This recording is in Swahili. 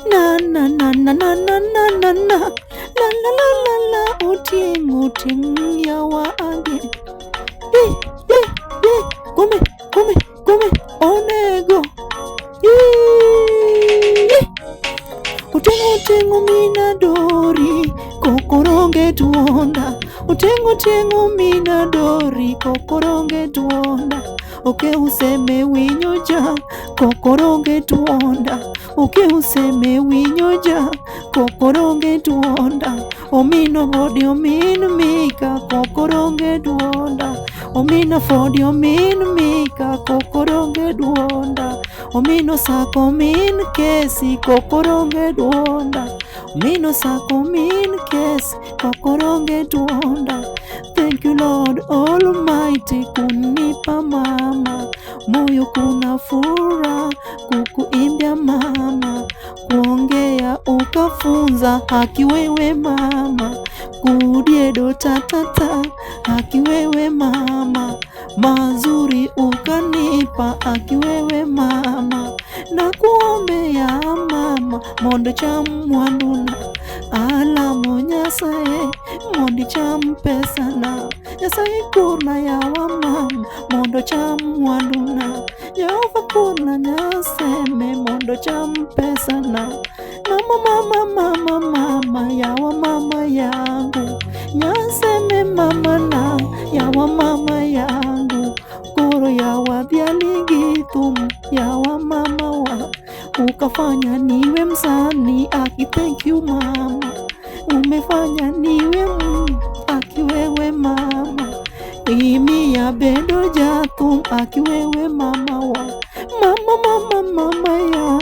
Na na na na na na na na na la la la la la uting yawa age come onego uting mina dori kokoronge tuonda uting mina dori kokoronge tuonda oke useme winyo ja kokoronge tuonda oke useme winyo ja kokoronge tuonda omino bodi omin mika kokoronge tuonda omino fodi omin mika kokoronge duonda omino sako min kesi kokoronge duonda omino sako min kesi kokoronge duonda. Thank you Lord Almighty kunipa mama moyo kuna fura kukuimbia mama kuongea ukafunza haki wewe mama kudiedo tatata haki wewe mama mazuri ukanipa haki wewe mama na kuombea mama mondo cham mwanduna alamo Nyasaye mondi cham pesana Nyasaye kurna yawa mama mondo cham mwanduna Yehova kurna nyaseme mondo cham pesana mama yawa mama yangu nyaseme mama na yawa mama yangu koro yawa dhialigitum yawa mama wa ukafanya niwe msanii aki thank you mama umefanya niwe aki wewe mama imi ya bedo jathum aki wewe mama wa mama ya